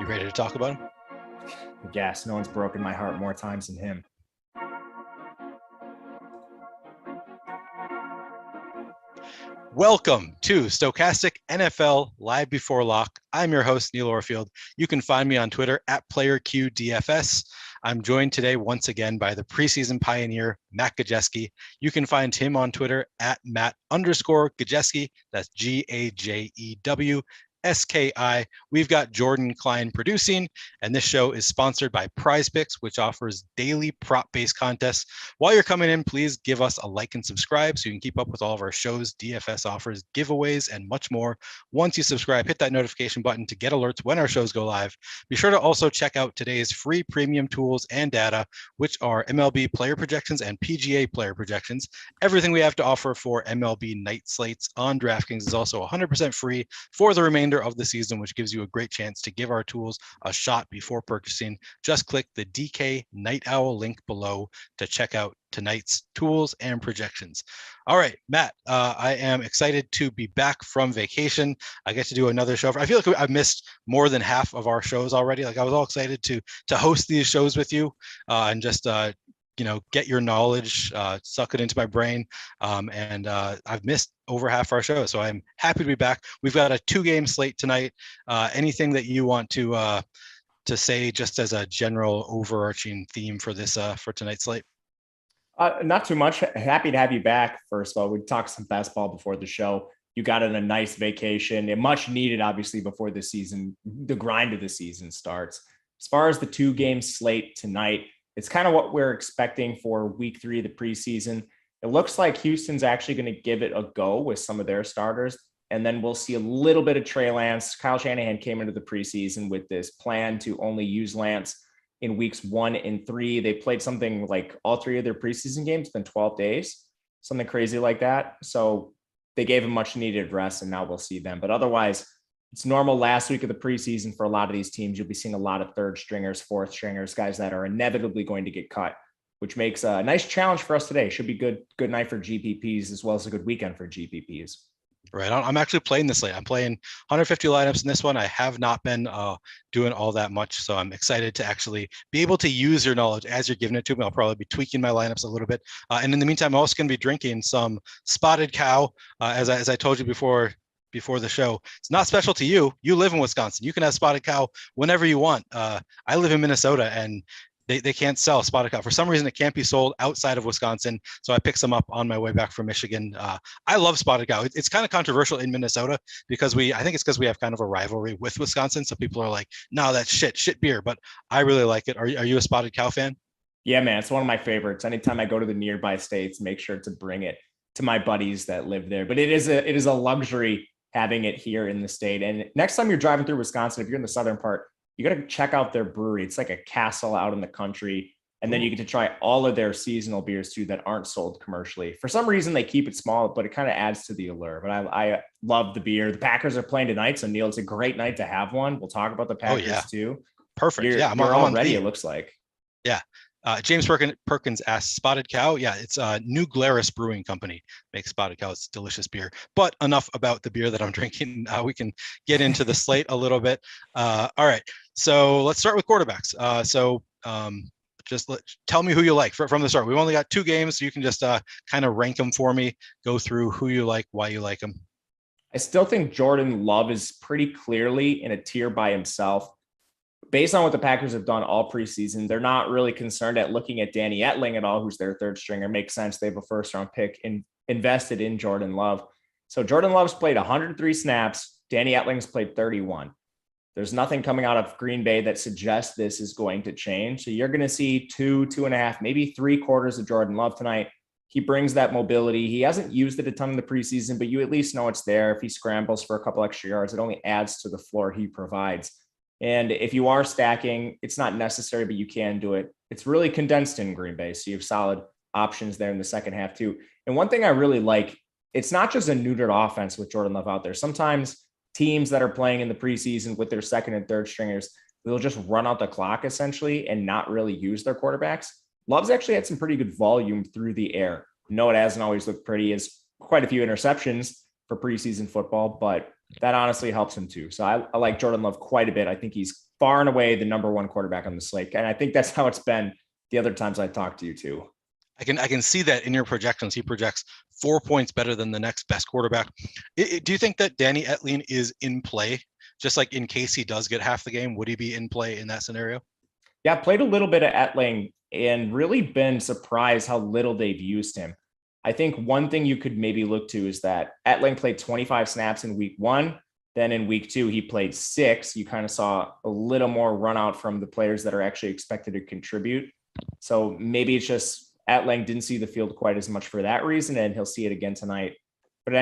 You ready to talk about him? Yes, no one's broken my heart more times than him. Welcome to Stokastic NFL Live Before Lock. I'm your host, Neil Orfield. You can find me on Twitter at PlayerQDFS. I'm joined today once again by the preseason pioneer, Matt Gajewski. You can find him on Twitter at Matt_Gajewski. That's Gajew. SKI. We've got Jordan Klein producing, and this show is sponsored by PrizePicks, which offers daily prop-based contests. While you're coming in, please give us a like and subscribe so you can keep up with all of our shows, DFS offers, giveaways, and much more. Once you subscribe, hit that notification button to get alerts when our shows go live. Be sure to also check out today's free premium tools and data, which are MLB player projections and PGA player projections. Everything we have to offer for MLB night slates on DraftKings is also 100% free for the remainder of the season, which gives you a great chance to give our tools a shot before purchasing. Just click the DK Night Owl link below to check out tonight's tools and projections. All right, Matt, I am excited to be back from vacation. I get to do another show. I feel like I've missed more than half of our shows already. Like I was all excited to host these shows with you and just get your knowledge, suck it into my brain. And I've missed over half our show. So I'm happy to be back. We've got a 2-game slate tonight. Anything that you want to say just as a general overarching theme for this, for tonight's slate? Not too much. Happy to have you back. First of all, we talked some basketball before the show. You got on a nice vacation and much needed, obviously, before the season, the grind of the season starts. As far as the 2-game slate tonight, it's kind of what we're expecting for week 3 of the preseason. It looks like Houston's actually going to give it a go with some of their starters. And then we'll see a little bit of Trey Lance. Kyle Shanahan came into the preseason with this plan to only use Lance in weeks 1 and 3. They played something like all 3 of their preseason games within 12 days, something crazy like that. So they gave him much needed rest, and now we'll see them. But otherwise, it's normal last week of the preseason for a lot of these teams. You'll be seeing a lot of 3rd stringers, 4th stringers, guys that are inevitably going to get cut, which makes a nice challenge for us today. Should be good night for GPPs as well as a good weekend for GPPs. Right. I'm actually playing this slate. I'm playing 150 lineups in this one. I have not been doing all that much, so I'm excited to actually be able to use your knowledge as you're giving it to me. I'll probably be tweaking my lineups a little bit. And in the meantime, I'm also going to be drinking some Spotted Cow, as I told you before the show. It's not special to you. You live in Wisconsin. You can have Spotted Cow whenever you want. I live in Minnesota, and they can't sell Spotted Cow. For some reason, it can't be sold outside of Wisconsin. So I picked some up on my way back from Michigan. I love Spotted Cow. It's kind of controversial in Minnesota because I think it's because we have kind of a rivalry with Wisconsin. So people are like, no, that's shit beer. But I really like it. Are you a Spotted Cow fan? Yeah, man, it's one of my favorites. Anytime I go to the nearby states, make sure to bring it to my buddies that live there. But it is a luxury having it here in the state. And next time you're driving through Wisconsin, if you're in the southern part, you got to check out their brewery. It's like a castle out in the country. And then you get to try all of their seasonal beers too that aren't sold commercially. For some reason, they keep it small, but it kind of adds to the allure. But I love the beer. The Packers are playing tonight. So Neil, it's a great night to have one. We'll talk about the Packers too. Perfect. I'm all ready, it looks like. Yeah. James Perkins asked, Spotted Cow? Yeah, it's New Glarus Brewing Company makes Spotted Cow. It's delicious beer. But enough about the beer that I'm drinking. We can get into the slate a little bit. All right, so let's start with quarterbacks. Tell me who you like from the start. We've only got 2 games, so you can just kind of rank them for me. Go through who you like, why you like them. I still think Jordan Love is pretty clearly in a tier by himself. Based on what the Packers have done all preseason, they're not really concerned at looking at Danny Etling at all, who's their 3rd stringer. Makes sense. They have a 1st-round pick invested in Jordan Love. So Jordan Love's played 103 snaps. Danny Etling's played 31. There's nothing coming out of Green Bay that suggests this is going to change. So you're going to see 2.5, maybe 3 quarters of Jordan Love tonight. He brings that mobility. He hasn't used it a ton in the preseason, but you at least know it's there. If he scrambles for a couple extra yards, it only adds to the floor he provides. And if you are stacking, it's not necessary, but you can do it. It's really condensed in Green Bay. So you have solid options there in the second half too. And one thing I really like, it's not just a neutered offense with Jordan Love out there. Sometimes teams that are playing in the preseason with their 2nd and 3rd stringers, they'll just run out the clock essentially and not really use their quarterbacks. Love's actually had some pretty good volume through the air. No, it hasn't always looked pretty. As quite a few interceptions for preseason football, but that honestly helps him too. So I like Jordan Love quite a bit. I think he's far and away the number one quarterback on the slate. And I think that's how it's been the other times I talked to you too. I can see that in your projections. He projects 4 points better than the next best quarterback. Do you think that Danny Etling is in play? Just like in case he does get half the game, would he be in play in that scenario? Yeah, played a little bit of Etling and really been surprised how little they've used him. I think one thing you could maybe look to is that Etling played 25 snaps in week 1. Then in week 2, he played 6. You kind of saw a little more run out from the players that are actually expected to contribute. So maybe it's just Etling didn't see the field quite as much for that reason, and he'll see it again tonight. But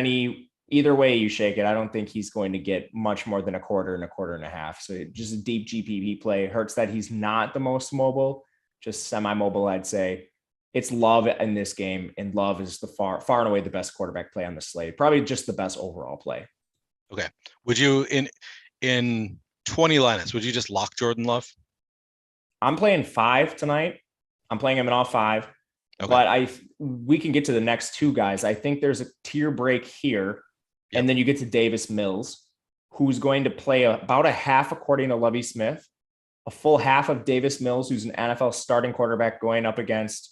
either way you shake it, I don't think he's going to get much more than a quarter and a half. So just a deep GPP play. Hurts that he's not the most mobile, just semi-mobile, I'd say. It's Love in this game, and Love is the far and away the best quarterback play on the slate. Probably just the best overall play. Okay. Would you in 20 lineups, would you just lock Jordan Love? I'm playing 5 tonight. I'm playing him in all 5. Okay. But we can get to the next 2 guys. I think there's a tier break here. Yep. And then you get to Davis Mills, who's going to play about a half according to Lovie Smith, a full half of Davis Mills, who's an NFL starting quarterback going up against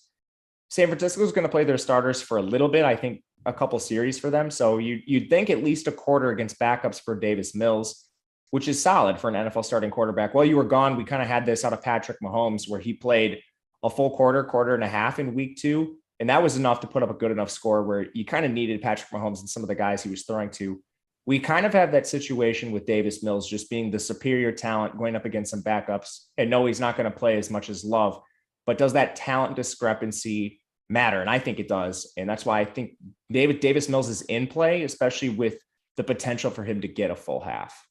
San Francisco is going to play their starters for a little bit. I think a couple series for them. So you'd think at least a quarter against backups for Davis Mills, which is solid for an NFL starting quarterback. While you were gone, we kind of had this out of Patrick Mahomes where he played a full quarter and a half in week 2. And that was enough to put up a good enough score where you kind of needed Patrick Mahomes and some of the guys he was throwing to. We kind of have that situation with Davis Mills just being the superior talent going up against some backups. And no, he's not going to play as much as Love, but does that talent discrepancy matter? And I think it does. And that's why I think Davis Mills is in play, especially with the potential for him to get a full half.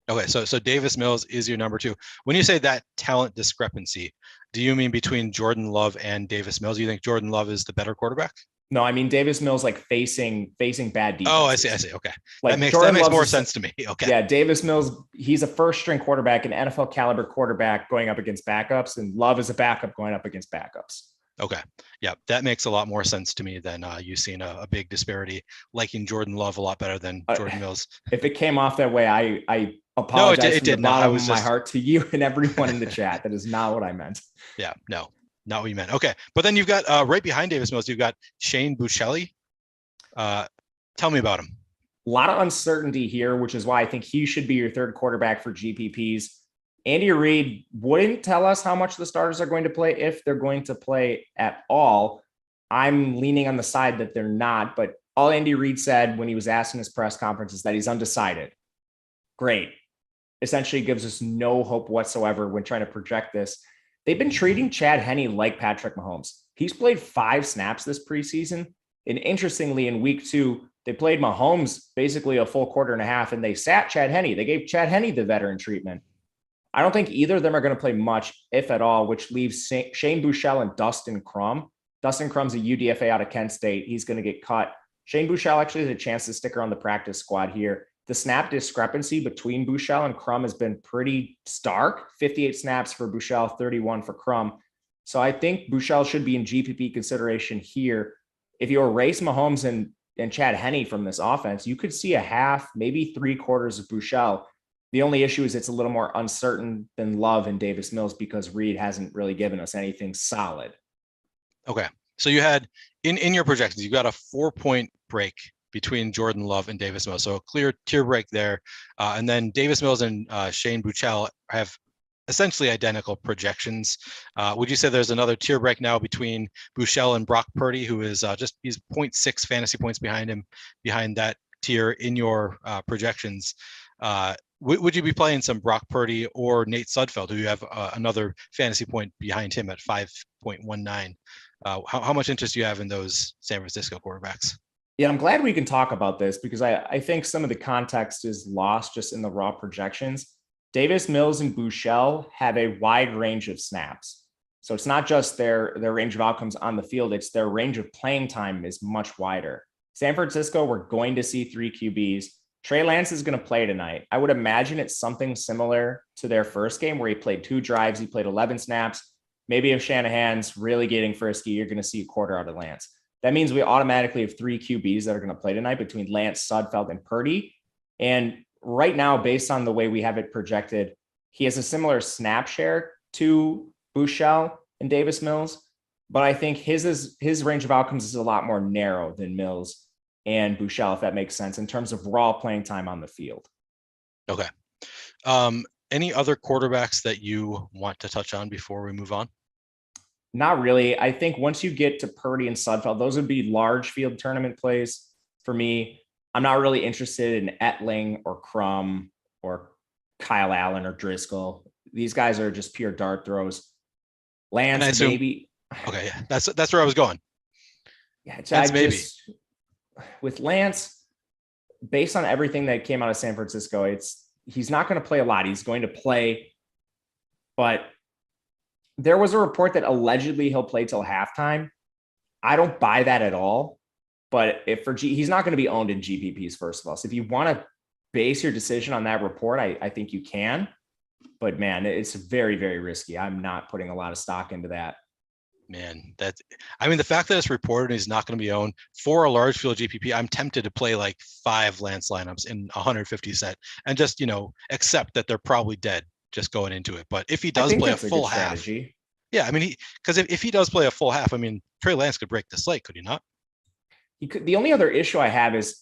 Okay, so Davis Mills is your number 2. When you say that talent discrepancy, do you mean between Jordan Love and Davis Mills? Do you think Jordan Love is the better quarterback? No, I mean Davis Mills like facing bad defenses. Oh, I see. Okay, like that makes more sense to me. Okay. Yeah, Davis Mills, he's a first string quarterback, an NFL caliber quarterback going up against backups, and Love is a backup going up against backups. Okay. Yeah, that makes a lot more sense to me than you seeing a big disparity, liking Jordan Love a lot better than Jordan Mills. If it came off that way, I apologize. No, it did not. I was my heart to you and everyone in the chat. That is not what I meant. Yeah, no, not what you meant. Okay. But then you've got right behind Davis Mills, you've got Shane Buechele. Tell me about him. A lot of uncertainty here, which is why I think he should be your third quarterback for GPPs. Andy Reid wouldn't tell us how much the starters are going to play, if they're going to play at all. I'm leaning on the side that they're not, but all Andy Reid said when he was asked in his press conference is that he's undecided. Great. Essentially gives us no hope whatsoever when trying to project this. They've been treating Chad Henne like Patrick Mahomes. He's played 5 snaps this preseason. And interestingly, in week 2, they played Mahomes basically a full quarter and a half, and they sat Chad Henne. They gave Chad Henne the veteran treatment. I don't think either of them are going to play much, if at all, which leaves Shane Buechele and Dustin Crum. Dustin Crum's a UDFA out of Kent State. He's going to get cut. Shane Buechele actually has a chance to stick around the practice squad here. The snap discrepancy between Buechele and Crum has been pretty stark. 58 snaps for Buechele, 31 for Crum. So I think Buechele should be in GPP consideration here. If you erase Mahomes and Chad Henne from this offense, you could see a half, maybe 3/4 of Buechele. The only issue is it's a little more uncertain than Love and Davis Mills because Reid hasn't really given us anything solid. Okay. So you had in your projections, you got a 4-point break between Jordan Love and Davis Mills. So a clear tier break there. And then Davis Mills and Shane Buechele have essentially identical projections. Would you say there's another tier break now between Buechele and Brock Purdy, who is he's 0.6 fantasy points behind that tier in your projections? Would you be playing some Brock Purdy or Nate Sudfeld, who you have another fantasy point behind him at 5.19? How much interest do you have in those San Francisco quarterbacks? Yeah, I'm glad we can talk about this because I think some of the context is lost just in the raw projections. Davis Mills and Buechele have a wide range of snaps. So it's not just their range of outcomes on the field, it's their range of playing time is much wider. San Francisco, we're going to see 3 QBs. Trey Lance is going to play tonight. I would imagine it's something similar to their first game where he played 2 drives. He played 11 snaps. Maybe if Shanahan's really getting frisky, you're going to see a quarter out of Lance. That means we automatically have 3 QBs that are going to play tonight between Lance, Sudfeld, and Purdy. And right now, based on the way we have it projected, He has a similar snap share to Bouchel and Davis Mills, but I think his range of outcomes is a lot more narrow than Mills and Bouchel, if that makes sense, in terms of raw playing time on the field. Okay. Any other quarterbacks that you want to touch on before we move on? Not really. I think once you get to Purdy and Sudfeld, those would be large field tournament plays for me. I'm not really interested in Etling or Crum or Kyle Allen or Driscoll. These guys are just pure dart throws. Lance, maybe. Okay, yeah, that's where I was going. Yeah, with Lance, based on everything that came out of San Francisco, he's not going to play a lot. He's going to play, but there was a report that allegedly he'll play till halftime. I don't buy that at all. But he's not going to be owned in GPPs, first of all. So if you want to base your decision on that report, I think you can. But man, it's very, very risky. I'm not putting a lot of stock into that. Man, the fact that it's reported he's not going to be owned for a large field GPP, I'm tempted to play like 5 Lance lineups in 150 set and just, accept that they're probably dead just going into it. But if he does play a full half, yeah, because if he does play a full half, Trey Lance could break the slate, could he not? He could. The only other issue I have is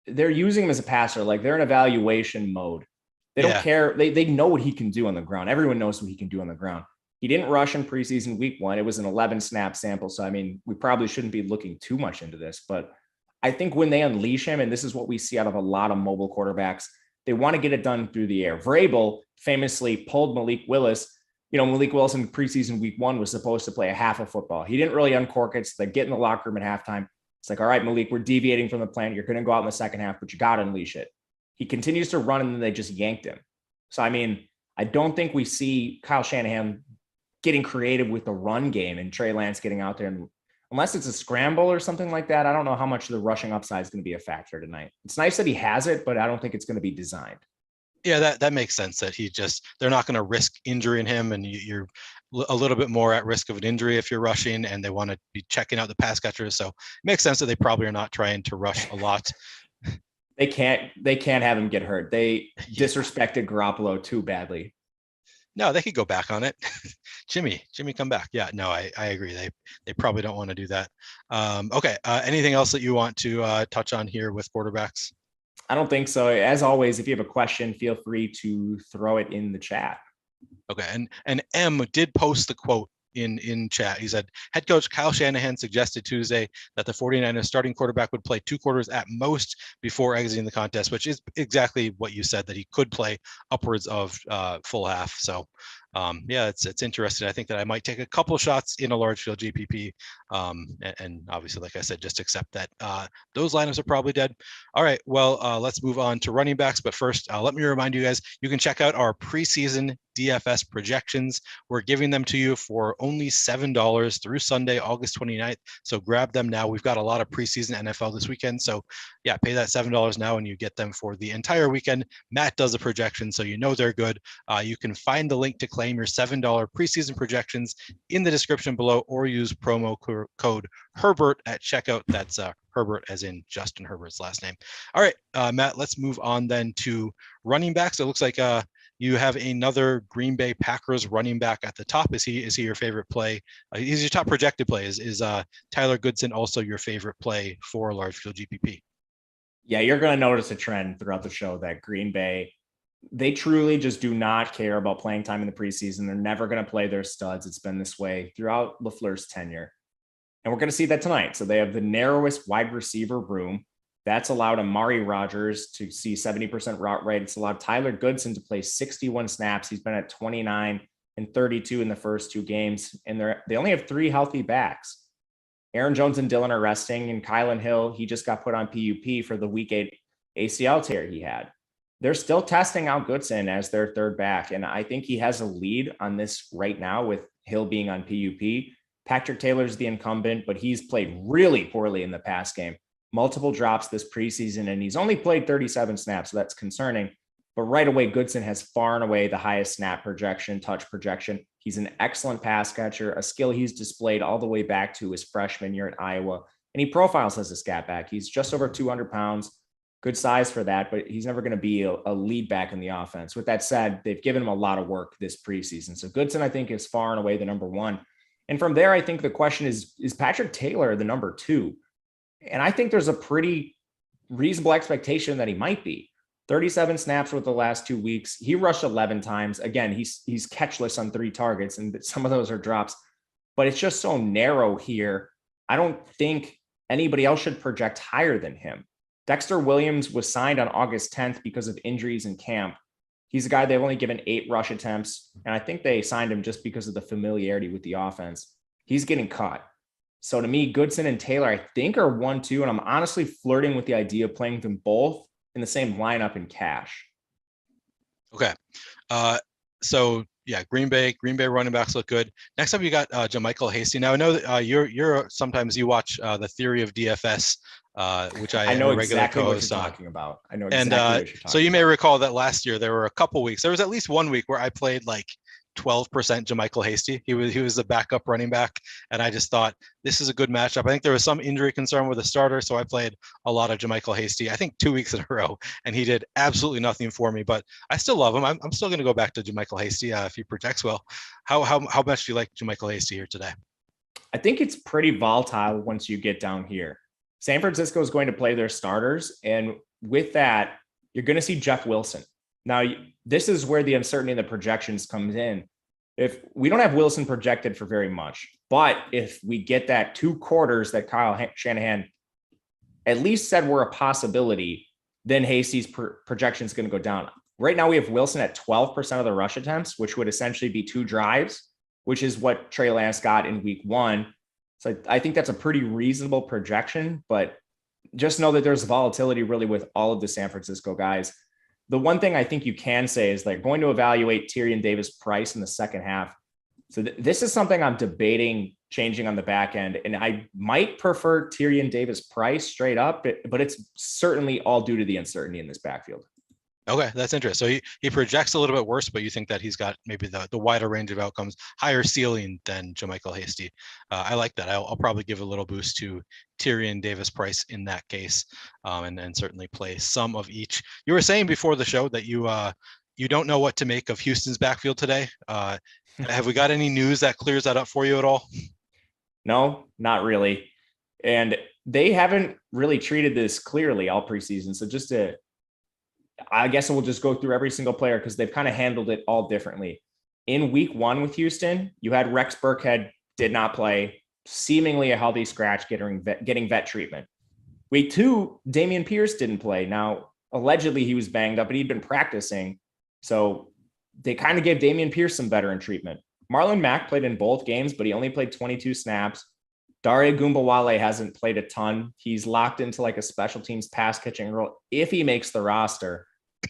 they're using him as a passer. Like, they're in evaluation mode. They don't care. They know what he can do on the ground. Everyone knows what he can do on the ground. He didn't rush in preseason week 1. It was an 11 snap sample. So, we probably shouldn't be looking too much into this, but I think when they unleash him, and this is what we see out of a lot of mobile quarterbacks, they want to get it done through the air. Vrabel famously pulled Malik Willis. Malik Willis in preseason week 1 was supposed to play a half of football. He didn't really uncork it. So they get in the locker room at halftime. It's like, all right, Malik, we're deviating from the plan. You're going to go out in the second half, but you got to unleash it. He continues to run, and then they just yanked him. So, I don't think we see Kyle Shanahan getting creative with the run game and Trey Lance getting out there. And unless it's a scramble or something like that, I don't know how much the rushing upside is going to be a factor tonight. It's nice that he has it, but I don't think it's going to be designed. Yeah, that makes sense that they're not going to risk injuring him, and you're a little bit more at risk of an injury if you're rushing, and they want to be checking out the pass catchers. So it makes sense that they probably are not trying to rush a lot. They can't have him get hurt. They disrespected Garoppolo too badly. No, they could go back on it. Jimmy, come back. Yeah, no, I agree. They probably don't want to do that. Okay. Anything else that you want to touch on here with quarterbacks? I don't think so. As always, if you have a question, feel free to throw it in the chat. Okay. And M did post the quote in chat. He said, head coach Kyle Shanahan suggested Tuesday that the 49ers starting quarterback would play 2 quarters at most before exiting the contest, which is exactly what you said, that he could play upwards of full half. So it's interesting. I think that I might take a couple shots in a large field GPP. And obviously, like I said, just accept that those lineups are probably dead. All right, well, let's move on to running backs. But first, let me remind you guys, you can check out our preseason DFS projections. We're giving them to you for only $7 through Sunday, August 29th. So grab them now. We've got a lot of preseason NFL this weekend. So yeah, pay that $7 now and you get them for the entire weekend. Matt does the projection, so they're good. You can find the link to claim your $7 preseason projections in the description below, or use promo code Herbert at checkout. That's Herbert as in Justin Herbert's last name. All right, Matt, let's move on then to running backs. It looks like you have another Green Bay Packers running back at the top. Is he your favorite play? He's your top projected play. Is Tyler Goodson also your favorite play for a large field GPP? Yeah, you're going to notice a trend throughout the show that Green Bay, they truly just do not care about playing time in the preseason. They're never going to play their studs. It's been this way throughout LaFleur's tenure. And we're going to see that tonight. So they have the narrowest wide receiver room. That's allowed Amari Rodgers to see 70% route rate. It's allowed Tyler Goodson to play 61 snaps. He's been at 29 and 32 in the first 2 games. And they only have 3 healthy backs. Aaron Jones and Dillon are resting, and Kylan Hill, he just got put on PUP for the week 8 ACL tear he had. They're still testing out Goodson as their third back, and I think he has a lead on this right now with Hill being on PUP. Patrick Taylor's the incumbent, but he's played really poorly in the pass game. Multiple drops this preseason, and he's only played 37 snaps, so that's concerning. But right away, Goodson has far and away the highest snap projection, touch projection. He's an excellent pass catcher, a skill he's displayed all the way back to his freshman year at Iowa. And he profiles as a scat back. He's just over 200 pounds, good size for that, but he's never going to be a lead back in the offense. With that said, they've given him a lot of work this preseason. So Goodson, I think, is far and away the number one. And from there, I think the question is Patrick Taylor the number two? And I think there's a pretty reasonable expectation that he might be. 37 snaps with the last 2 weeks. He rushed 11 times. Again, he's catchless on 3 targets, and some of those are drops, but it's just so narrow here. I don't think anybody else should project higher than him. Dexter Williams was signed on August 10th because of injuries in camp. He's a guy they've only given 8 rush attempts, and I think they signed him just because of the familiarity with the offense. He's getting cut. So to me, Goodson and Taylor, I think, are 1-2, and I'm honestly flirting with the idea of playing them both in the same lineup in cash. Okay. So yeah, Green Bay running backs look good. Next up, you got JaMycal Hasty. Now I know that you're sometimes you watch the Theory of DFS, which I know am a regular exactly co-host what you're on. talking about. I know exactly what you're talking so you may recall that last year there were a couple weeks. There was at least 1 week where I played like 12% JaMycal Hasty. He was the backup running back, and I just thought this is a good matchup. I think there was some injury concern with the starter, so I played a lot of JaMycal Hasty. I think 2 weeks in a row, and he did absolutely nothing for me. But I still love him. I'm still going to go back to JaMycal Hasty if he projects well. How much do you like JaMycal Hasty here today? I think it's pretty volatile once you get down here. San Francisco is going to play their starters, and with that, you're going to see Jeff Wilson. Now, this is where the uncertainty in the projections comes in. If we don't have Wilson projected for very much, but if we get that 2 quarters that Kyle Shanahan at least said were a possibility, then Hasty's projection is going to go down. Right now, we have Wilson at 12% of the rush attempts, which would essentially be 2 drives, which is what Trey Lance got in week 1. So I think that's a pretty reasonable projection, but just know that there's volatility really with all of the San Francisco guys. The one thing I think you can say is they're going to evaluate Tyrion Davis-Price in the second half. So this is something I'm debating changing on the back end, and I might prefer Tyrion Davis-Price straight up, but it's certainly all due to the uncertainty in this backfield. Okay, that's interesting. So he projects a little bit worse, but you think that he's got maybe the wider range of outcomes, higher ceiling than JaMycal Hasty. I like that. I'll probably give a little boost to Tyrion Davis-Price in that case, and certainly play some of each. You were saying before the show that you don't know what to make of Houston's backfield today. Have we got any news that clears that up for you at all? No, not really. And they haven't really treated this clearly all preseason. So I guess we'll just go through every single player because they've kind of handled it all differently. In week 1 with Houston, you had Rex Burkhead did not play, seemingly a healthy scratch, getting vet treatment. Week 2, Dameon Pierce didn't play. Now, allegedly he was banged up, but he'd been practicing. So they kind of gave Dameon Pierce some veteran treatment. Marlon Mack played in both games, but he only played 22 snaps. Dare Ogunbowale hasn't played a ton. He's locked into like a special teams pass catching role if he makes the roster.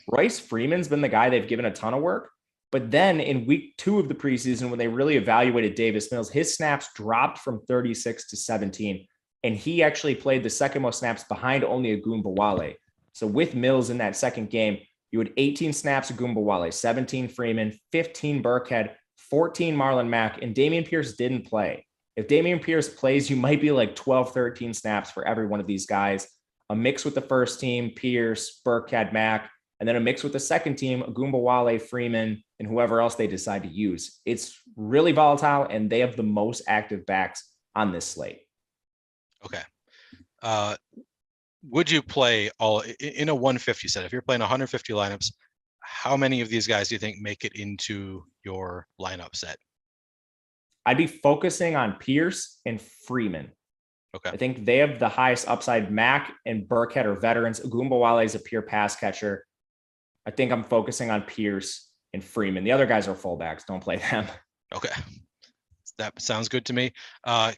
Royce Freeman's been the guy they've given a ton of work. But then in week 2 of the preseason, when they really evaluated Davis Mills, his snaps dropped from 36 to 17. And he actually played the second most snaps behind only Ogunbowale. So with Mills in that second game, you had 18 snaps Ogunbowale, 17 Freeman, 15 Burkhead, 14 Marlon Mack, and Dameon Pierce didn't play. If Dameon Pierce plays, you might be like 12, 13 snaps for every one of these guys. A mix with the first team, Pierce, Burkhead, Mack, and then a mix with the second team, Ogunbowale, Freeman, and whoever else they decide to use. It's really volatile, and they have the most active backs on this slate. Okay. Would you play all in a 150 set? If you're playing 150 lineups, how many of these guys do you think make it into your lineup set? I'd be focusing on Pierce and Freeman. Okay. I think they have the highest upside. Mack and Burkhead are veterans. Ogunbowale is a pure pass catcher. I think I'm focusing on Pierce and Freeman. The other guys are fullbacks. Don't play them. Okay. That sounds good to me.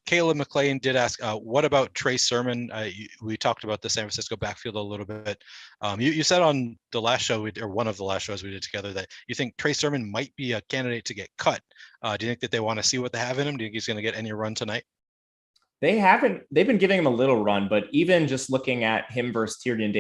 Caleb McClain did ask, what about Trey Sermon? We talked about the San Francisco backfield a little bit. You said on the last show, or one of the last shows we did together, that you think Trey Sermon might be a candidate to get cut. Do you think that they want to see what they have in him? Do you think he's going to get any run tonight? They've been giving him a little run, but even just looking at him versus Tyrion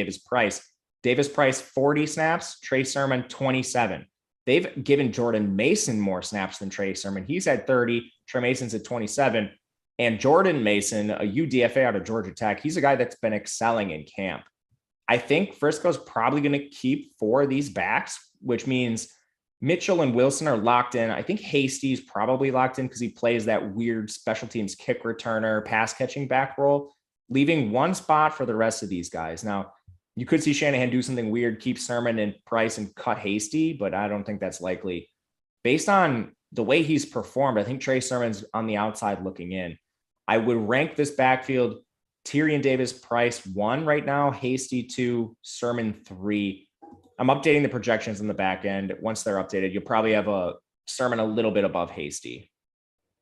Davis-Price, 40 snaps, Trey Sermon, 27. They've given Jordan Mason more snaps than Trey Sermon. He's at 30. Trey Mason's at 27. And Jordan Mason, a UDFA out of Georgia Tech, he's a guy that's been excelling in camp. I think Frisco's probably going to keep 4 of these backs, which means Mitchell and Wilson are locked in. I think Hasty's probably locked in because he plays that weird special teams kick returner, pass catching back role, leaving one spot for the rest of these guys. Now, you could see Shanahan do something weird, keep Sermon and Price and cut Hasty, but I don't think that's likely. Based on the way he's performed, I think Trey Sermon's on the outside looking in. I would rank this backfield Tyrion Davis Price 1 right now, Hasty 2, Sermon 3. I'm updating the projections in the back end. Once they're updated, you'll probably have a Sermon a little bit above Hasty.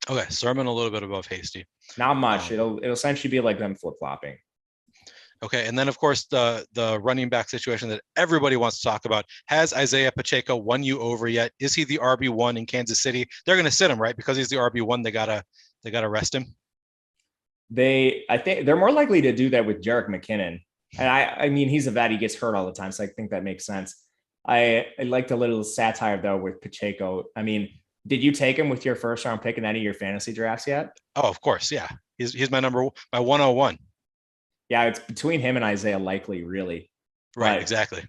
Okay, Sermon a little bit above Hasty. Not much. It'll essentially be like them flip-flopping. Okay, and then of course the running back situation that everybody wants to talk about. Has Isaiah Pacheco won you over yet? Is he the RB1 in Kansas City? They're going to sit him, right? Because he's the RB1, they gotta rest him. I think they're more likely to do that with Jerick McKinnon. And I mean, he's a vet. He gets hurt all the time. So I think that makes sense. I liked a little satire though with Pacheco. I mean, did you take him with your first round pick in any of your fantasy drafts yet? Oh, of course. Yeah. He's my 101. Yeah. It's between him and Isaiah Likely, really. Right. But exactly.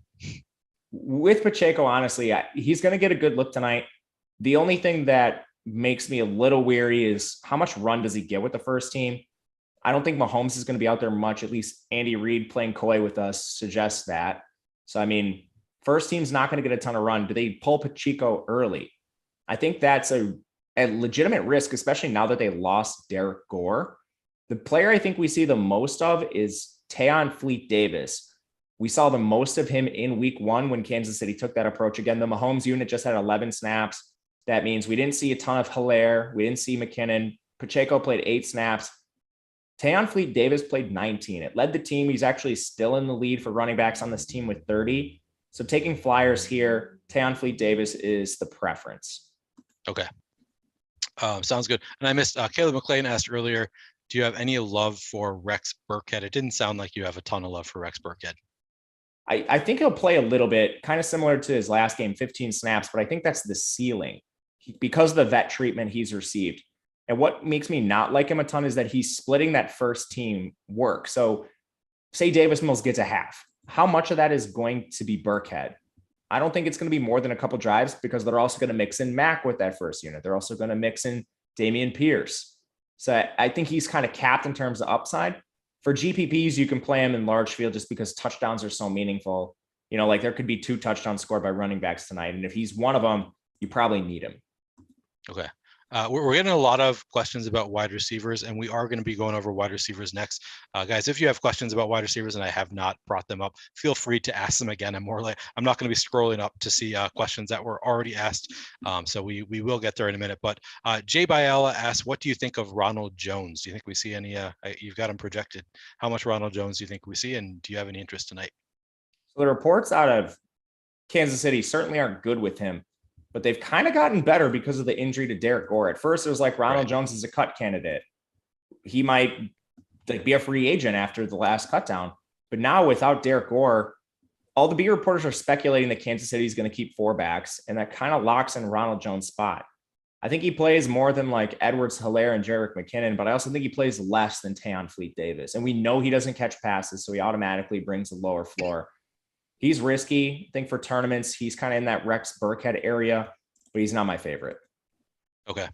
With Pacheco, honestly, he's going to get a good look tonight. The only thing that makes me a little weary is how much run does he get with the first team? I don't think Mahomes is going to be out there much. At least Andy Reid playing coy with us suggests that. So, I mean, first team's not going to get a ton of run. Do they pull Pacheco early? I think that's a legitimate risk, especially now that they lost Derek Gore. The player I think we see the most of is Tayon Fleet Davis. We saw the most of him in week 1 when Kansas City took that approach. Again, the Mahomes unit just had 11 snaps. That means we didn't see a ton of Hilaire. We didn't see McKinnon. Pacheco played 8 snaps. Tayon Fleet Davis played 19. It led the team. He's actually still in the lead for running backs on this team with 30. So taking flyers here, Tayon Fleet Davis is the preference. Okay. Sounds good. And I missed, Caleb McLean asked earlier, do you have any love for Rex Burkhead? It didn't sound like you have a ton of love for Rex Burkhead. I think he'll play a little bit, kind of similar to his last game, 15 snaps, but I think that's the ceiling because of the vet treatment he's received. And what makes me not like him a ton is that he's splitting that first team work. So say Davis Mills gets a half. How much of that is going to be Burkhead? I don't think it's going to be more than a couple drives because they're also going to mix in Mack with that first unit. They're also going to mix in Dameon Pierce. So I think he's kind of capped in terms of upside. For GPPs, you can play him in large field just because touchdowns are so meaningful. You know, like there could be 2 touchdowns scored by running backs tonight. And if he's one of them, you probably need him. Okay. We're getting a lot of questions about wide receivers, and we are going to be going over wide receivers next. Guys, if you have questions about wide receivers and I have not brought them up, feel free to ask them again. I'm not going to be scrolling up to see questions that were already asked. So we will get there in a minute. But Jay Biala asks, what do you think of Ronald Jones? Do you think we see any, you've got him projected. How much Ronald Jones do you think we see? And do you have any interest tonight? So the reports out of Kansas City certainly aren't good with him. But they've kind of gotten better because of the injury to Derek Gore. At first, it was like Ronald Jones is a cut candidate. He might be a free agent after the last cut down. But now without Derek Gore, all the beat reporters are speculating that Kansas City is going to keep 4 backs, and that kind of locks in Ronald Jones' spot. I think he plays more than like Edwards, Hilaire, and Jerick McKinnon, but I also think he plays less than Tayon Fleet Davis. And we know he doesn't catch passes, so he automatically brings a lower floor. He's risky. I think for tournaments, he's kind of in that Rex Burkhead area, but he's not my favorite. Okay.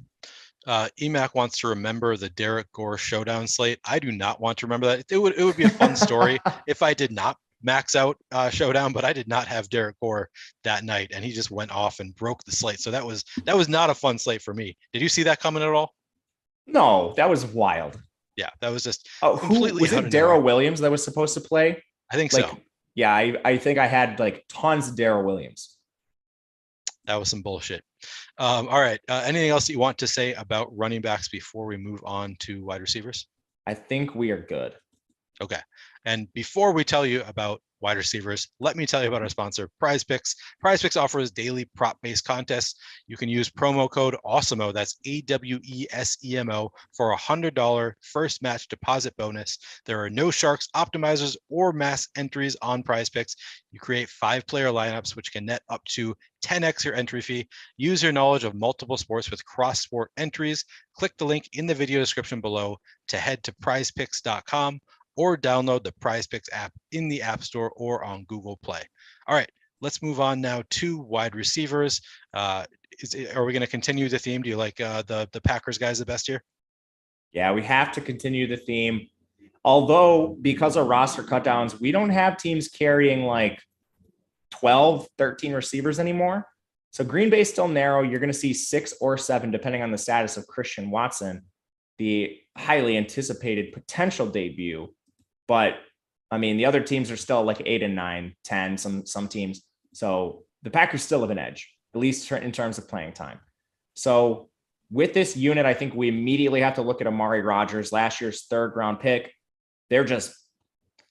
EMAC wants to remember the Derek Gore showdown slate. I do not want to remember that. It would be a fun story if I did not max out showdown, but I did not have Derek Gore that night, and he just went off and broke the slate. So that was not a fun slate for me. Did you see that coming at all? No, that was wild. Yeah, that was just completely. Was it Darrell Williams that was supposed to play? I think so. Yeah, I think I had like tons of Darrell Williams. That was some bullshit. All right. Anything else that you want to say about running backs before we move on to wide receivers? I think we are good. Okay. And before we tell you about wide receivers, let me tell you about our sponsor, PrizePicks. PrizePicks offers daily prop-based contests. You can use promo code AWESEMO, that's AWESEMO, for $100 first match deposit bonus. There are no sharks, optimizers, or mass entries on PrizePicks. You create 5-player lineups, which can net up to 10x your entry fee. Use your knowledge of multiple sports with cross-sport entries. Click the link in the video description below to head to prizepicks.com. or download the PrizePicks app in the App Store or on Google Play. All right, let's move on now to wide receivers. Are we going to continue the theme? Do you like the Packers guys the best here? Yeah, we have to continue the theme. Although, because of roster cutdowns, we don't have teams carrying like 12, 13 receivers anymore. So Green Bay's still narrow. You're going to see 6 or 7, depending on the status of Christian Watson, the highly anticipated potential debut. But I mean, the other teams are still like 8 and 9, 10, some teams. So the Packers still have an edge, at least in terms of playing time. So with this unit, I think we immediately have to look at Amari Rodgers, last year's 3rd round pick. They're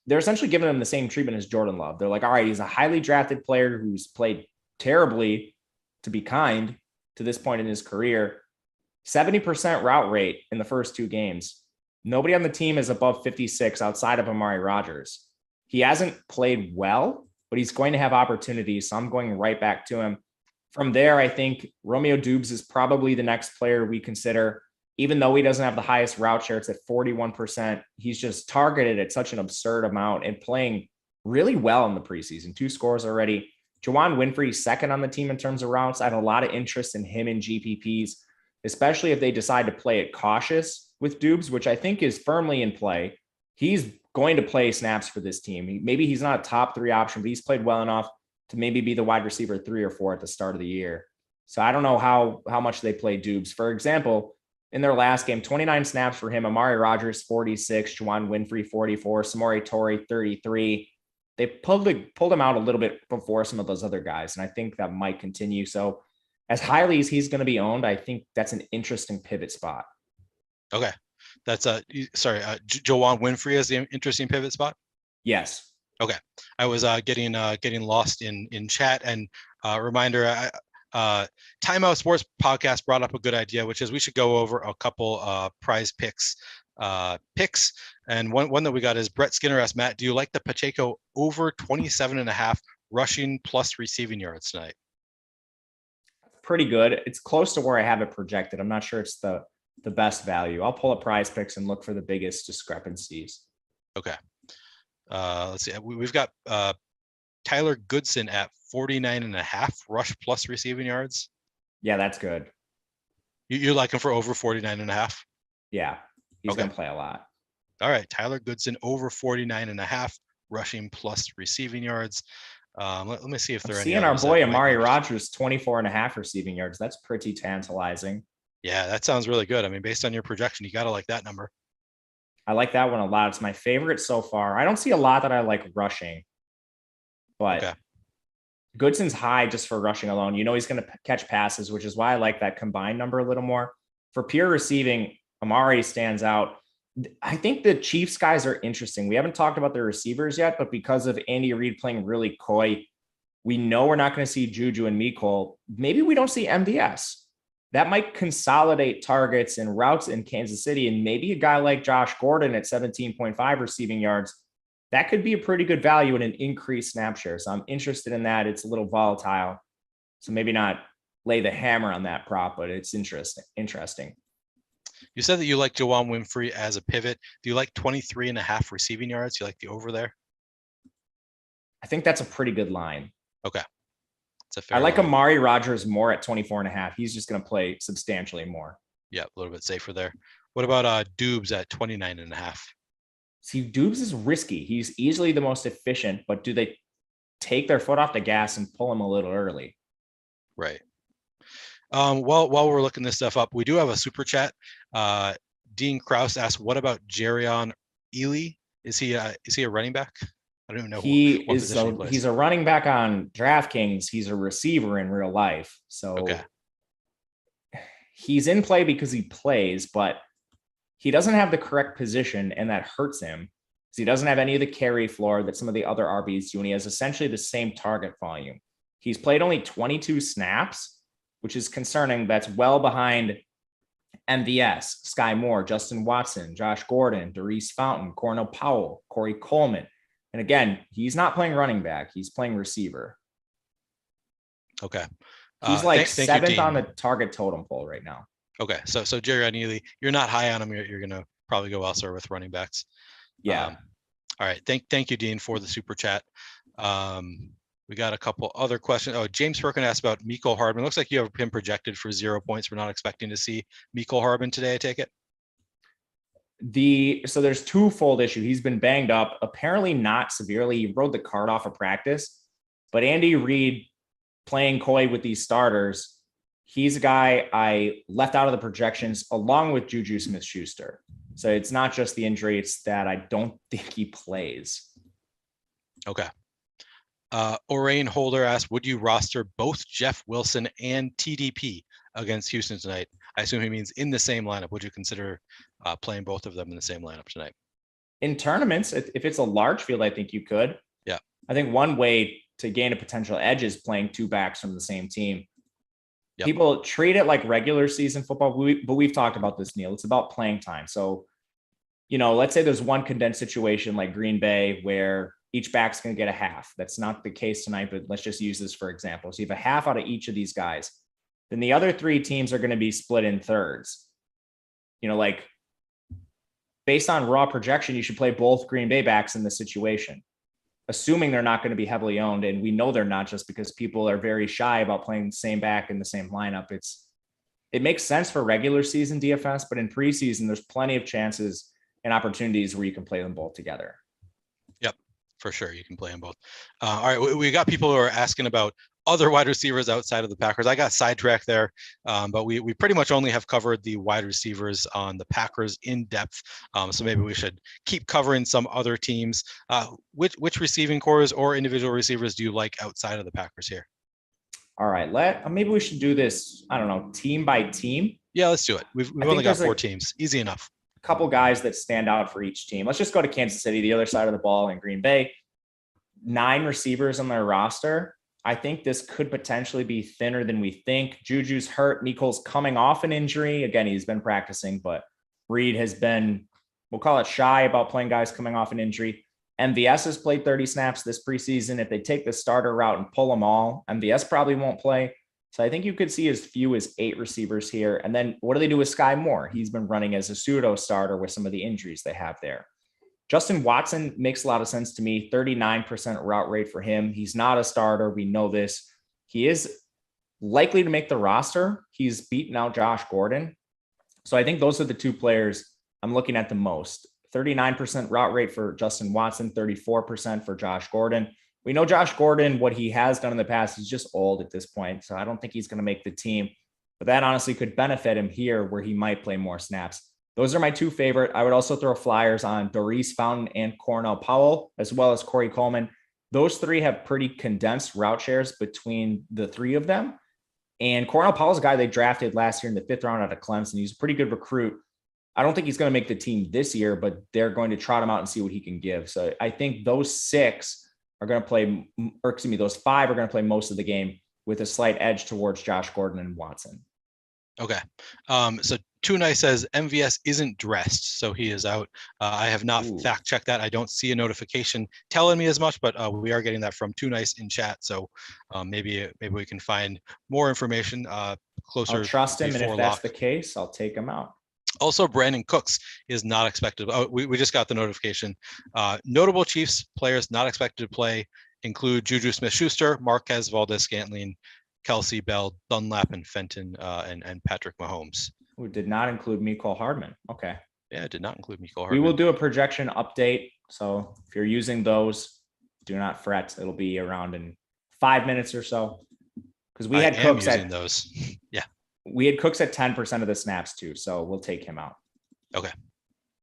essentially giving him the same treatment as Jordan Love. They're like, all right, he's a highly drafted player who's played terribly, to be kind, to this point in his career. 70% route rate in the first 2 games. Nobody on the team is above 56 outside of Amari Rodgers. He hasn't played well, but he's going to have opportunities. So I'm going right back to him. From there, I think Romeo Doubs is probably the next player we consider. Even though he doesn't have the highest route share, it's at 41%. He's just targeted at such an absurd amount and playing really well in the preseason. 2 scores already. Juwan Winfrey, 2nd on the team in terms of routes. I have a lot of interest in him in GPPs, especially if they decide to play it cautious with Doubs, which I think is firmly in play. He's going to play snaps for this team. Maybe he's not a top 3 option, but he's played well enough to maybe be the wide receiver 3 or 4 at the start of the year. So I don't know how much they play Doubs. For example, in their last game, 29 snaps for him, Amari Rodgers, 46, Juwan Winfrey, 44, Samori Torrey, 33. They pulled him out a little bit before some of those other guys, and I think that might continue. So as highly as he's going to be owned, I think that's an interesting pivot spot. Okay. That's Juwan Winfrey is the interesting pivot spot? Yes. Okay. I was getting lost in chat, and reminder, Timeout Sports Podcast brought up a good idea, which is we should go over a couple PrizePicks picks. And one that we got is Brett Skinner asked, Matt, do you like the Pacheco over 27.5 rushing plus receiving yards tonight? Pretty good. It's close to where I have it projected. I'm not sure it's the best value. I'll pull up PrizePicks and look for the biggest discrepancies. Okay. Let's see. We've got Tyler Goodson at 49.5 rush plus receiving yards. Yeah, that's good. You're liking for over 49.5? Yeah, he's going to play a lot. All right, Tyler Goodson over 49.5 rushing plus receiving yards. Let me see if there are any. Seeing our boy Amari Rodgers 24.5 receiving yards. That's pretty tantalizing. Yeah, that sounds really good. I mean, based on your projection, you got to like that number. I like that one a lot. It's my favorite so far. I don't see a lot that I like rushing, but Goodson's high just for rushing alone. You know, he's going to catch passes, which is why I like that combined number a little more. For pure receiving, Amari stands out. I think the Chiefs guys are interesting. We haven't talked about their receivers yet, but because of Andy Reid playing really coy, we know we're not going to see Juju and Mecole. Maybe we don't see MDS. That might consolidate targets and routes in Kansas City. And maybe a guy like Josh Gordon at 17.5 receiving yards, that could be a pretty good value in an increased snap share. So I'm interested in that. It's a little volatile. So maybe not lay the hammer on that prop, but it's interesting. You said that you like Juwan Winfrey as a pivot. Do you like 23.5 receiving yards? Do you like the over there? I think that's a pretty good line. Okay. I like Amari Rodgers more at 24.5. He's just going to play substantially more. Yeah, a little bit safer there. What about Doubs at 29.5? See, Doubs is risky. He's easily the most efficient, but do they take their foot off the gas and pull him a little early? Right. While we're looking this stuff up, we do have a super chat. Dean Krause asked, "What about Jerrion Ely? Is he a running back?" I don't even know. He's a running back on DraftKings. He's a receiver in real life. So he's in play because he plays, but he doesn't have the correct position, and that hurts him because he doesn't have any of the carry floor that some of the other RBs do, and he has essentially the same target volume. He's played only 22 snaps, which is concerning. That's well behind MVS, Sky Moore, Justin Watson, Josh Gordon, Darius Fountain, Cornell Powell, Corey Coleman. And again, he's not playing running back. He's playing receiver. Okay. He's like seventh on the target totem pole right now. Okay. So Jerrion Ely, you're not high on him. You're going to probably go elsewhere with running backs. Yeah. All right. Thank you, Dean, for the super chat. We got a couple other questions. Oh, James Perkin asked about Mecole Hardman. Looks like you have him projected for 0 points. We're not expecting to see Mecole Hardman today, I take it? So there's twofold issue. He's been banged up, apparently not severely. He rode the card off of practice, but Andy Reid playing coy with these starters. He's a guy I left out of the projections along with Juju Smith-Schuster. So it's not just the injury, it's that I don't think he plays. Okay. Orain Holder asked, would you roster both Jeff Wilson and TDP against Houston tonight? I assume he means in the same lineup. Would you consider playing both of them in the same lineup tonight? In tournaments, if it's a large field, I think you could. Yeah. I think one way to gain a potential edge is playing two backs from the same team. Yep. People treat it like regular season football, but we've talked about this, Neil. It's about playing time. So, let's say there's one condensed situation like Green Bay where each back's going to get a half. That's not the case tonight, but let's just use this for example. So you have a half out of each of these guys. Then the other three teams are going to be split in thirds. Like based on raw projection, you should play both Green Bay backs in this situation, assuming they're not going to be heavily owned. And we know they're not, just because people are very shy about playing the same back in the same lineup. It makes sense for regular season DFS, but in preseason, there's plenty of chances and opportunities where you can play them both together. Yep, for sure. You can play them both. All right. We got people who are asking about other wide receivers outside of the Packers. I got sidetracked there, but we pretty much only have covered the wide receivers on the Packers in depth. So maybe we should keep covering some other teams. Which receiving cores or individual receivers do you like outside of the Packers here? All right, maybe we should do this, I don't know, team by team. Yeah, let's do it. We've only got 4 teams. Easy enough. A couple guys that stand out for each team. Let's just go to Kansas City, the other side of the ball, in Green Bay. 9 receivers on their roster. I think this could potentially be thinner than we think. Juju's hurt. Mecole's coming off an injury. Again, he's been practicing, but Reid has been, we'll call it, shy about playing guys coming off an injury. MVS has played 30 snaps this preseason. If they take the starter route and pull them all, MVS probably won't play. So I think you could see as few as 8 receivers here. And then what do they do with Sky Moore? He's been running as a pseudo starter with some of the injuries they have there. Justin Watson makes a lot of sense to me. 39% route rate for him. He's not a starter. We know this. He is likely to make the roster. He's beaten out Josh Gordon. So I think those are the 2 players I'm looking at the most. 39% route rate for Justin Watson, 34% for Josh Gordon. We know Josh Gordon, what he has done in the past, he's just old at this point. So I don't think he's going to make the team. But that honestly could benefit him here where he might play more snaps. Those are my 2 favorite. I would also throw flyers on Doris Fountain and Cornell Powell, as well as Corey Coleman. Those 3 have pretty condensed route shares between the 3 of them. And Cornell Powell's a guy they drafted last year in the 5th round out of Clemson. He's a pretty good recruit. I don't think he's going to make the team this year, but they're going to trot him out and see what he can give. So I think those 6 are going to play, or excuse me, those 5 are going to play most of the game with a slight edge towards Josh Gordon and Watson. Okay. So Too Nice says MVS isn't dressed, so he is out. I have not fact checked that. I don't see a notification telling me as much, but we are getting that from Too Nice in chat. So maybe we can find more information closer. I'll trust him, and if that's the case, I'll take him out. Also, Brandon Cooks is not expected. Oh, we just got the notification. Notable Chiefs players not expected to play include Juju Smith-Schuster, Marquez Valdez-Scantling, Kelsey Bell, Dunlap, and Fenton, and Patrick Mahomes. Who did not include Mecole Hardman. Okay. Yeah, it did not include Mecole Hardman. We will do a projection update. So if you're using those, do not fret. It'll be around in 5 minutes or so. Because we had Cooks using those. Yeah. We had Cooks at 10% of the snaps too. So we'll take him out. Okay.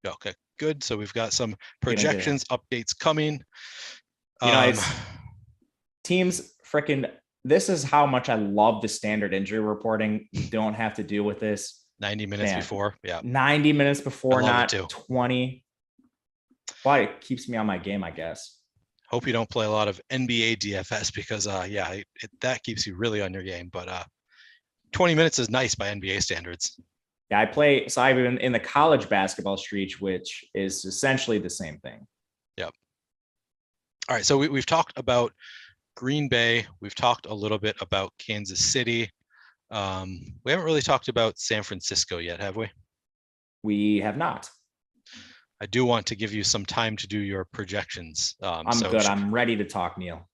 Okay, good. So we've got some projections updates coming. It's teams freaking. This is how much I love the standard injury reporting. You don't have to deal with this. 90 minutes before. Yeah. 90 minutes before, not 20. But it keeps me on my game, I guess. Hope you don't play a lot of NBA DFS because, that keeps you really on your game. But 20 minutes is nice by NBA standards. Yeah, I've been in the college basketball streak, which is essentially the same thing. Yep. All right. So we've talked about Green Bay. We've talked a little bit about Kansas City. We haven't really talked about San Francisco yet, have we? We have not. I do want to give you some time to do your projections. I'm good. I'm ready to talk, Neil.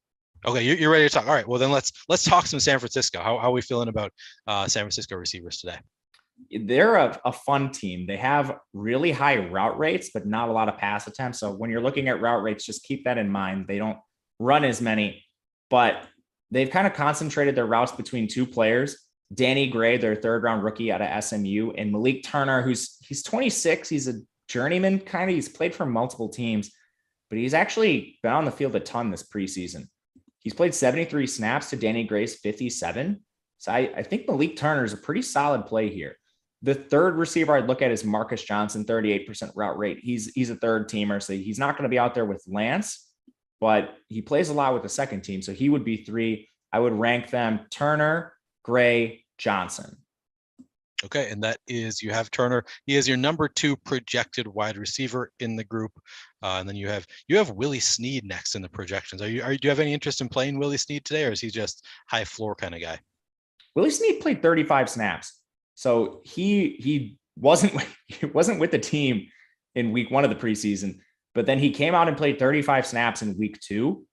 Okay, you're ready to talk. All right. Well, then let's talk some San Francisco. How are we feeling about San Francisco receivers today? They're a fun team. They have really high route rates, but not a lot of pass attempts. So when you're looking at route rates, just keep that in mind. They don't run as many, but they've kind of concentrated their routes between two players. Danny Gray, their third-round rookie out of SMU, and Malik Turner, he's 26. He's a journeyman, kind of. He's played for multiple teams, but he's actually been on the field a ton this preseason. He's played 73 snaps to Danny Gray's 57. So I think Malik Turner is a pretty solid play here. The third receiver I'd look at is Marcus Johnson, 38% route rate. He's a third teamer, so he's not going to be out there with Lance, but he plays a lot with the second team. So he would be 3. I would rank them Turner, Gray, Johnson. Okay, and that is, you have Turner. He is your number 2 projected wide receiver in the group, and then you have Willie Snead next in the projections. Do you have any interest in playing Willie Snead today, or is he just high floor kind of guy? Willie Snead played 35 snaps, so he wasn't with the team in week 1 of the preseason, but then he came out and played 35 snaps in week 2.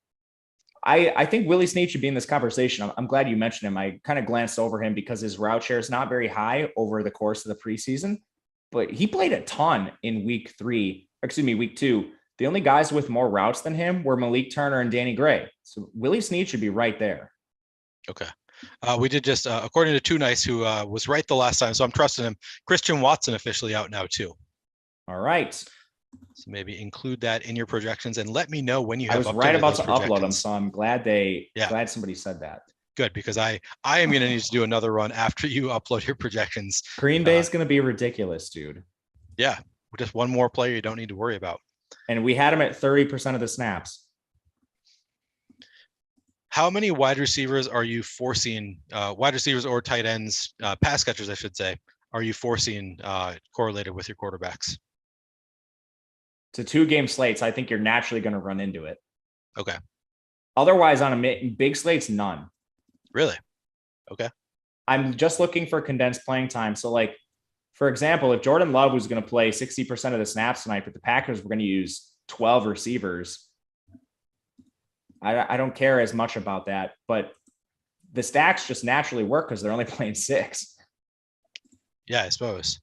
I think Willie Snead should be in this conversation. I'm glad you mentioned him. I kind of glanced over him because his route share is not very high over the course of the preseason, but he played a ton in week 2. The only guys with more routes than him were Malik Turner and Danny Gray. So Willie Snead should be right there. Okay. We did just, according to Too Nice, who was right the last time, so I'm trusting him. Christian Watson officially out now too. All right. So maybe include that in your projections and let me know when you have. I was right about to upload them, so I'm glad glad somebody said that. Good, because I am going to need to do another run after you upload your projections. Green Bay is going to be ridiculous, dude. Yeah, just one more player you don't need to worry about. And we had him at 30% of the snaps. How many wide receivers are you foreseeing, wide receivers or tight ends, pass catchers, I should say, are you foreseeing correlated with your quarterbacks? To 2-game slates, I think you're naturally going to run into it. Okay. Otherwise, on big slates, none. Really? Okay. I'm just looking for condensed playing time. So, like, for example, if Jordan Love was going to play 60% of the snaps tonight, but the Packers were going to use 12 receivers, I don't care as much about that. But the stacks just naturally work because they're only playing 6. Yeah, I suppose.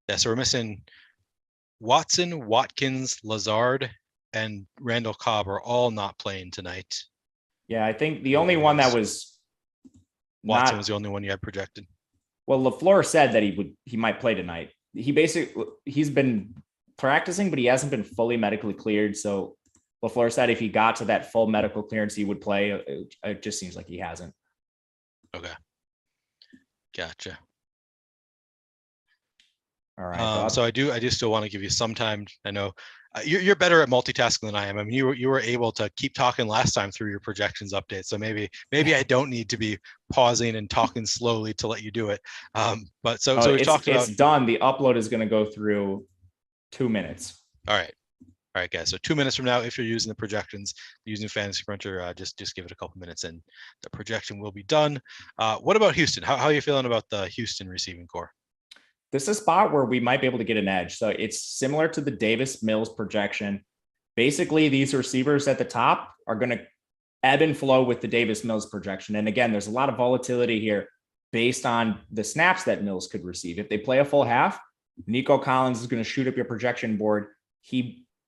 Yeah, so we're missing Watson, Watkins, Lazard, and Randall Cobb are all not playing tonight. Yeah, I think the only one that was Watson was the only one you had projected. Well, LaFleur said that he might play tonight. He's been practicing, but he hasn't been fully medically cleared. So LaFleur said if he got to that full medical clearance, he would play. It just seems like he hasn't. Okay. Gotcha. All right. So I do still want to give you some time. I know you're better at multitasking than I am. I mean, you were able to keep talking last time through your projections update. So maybe I don't need to be pausing and talking slowly to let you do it. But so we talked about. It's done. The upload is going to go through 2 minutes. All right, guys. So 2 minutes from now, if you're using the projections, using Fantasy Printer, just give it a couple minutes and the projection will be done. What about Houston? How are you feeling about the Houston receiving core? This is a spot where we might be able to get an edge. So it's similar to the Davis Mills projection. Basically, these receivers at the top are going to ebb and flow with the Davis Mills projection. And again, there's a lot of volatility here based on the snaps that Mills could receive. If they play a full half, Nico Collins is going to shoot up your projection board.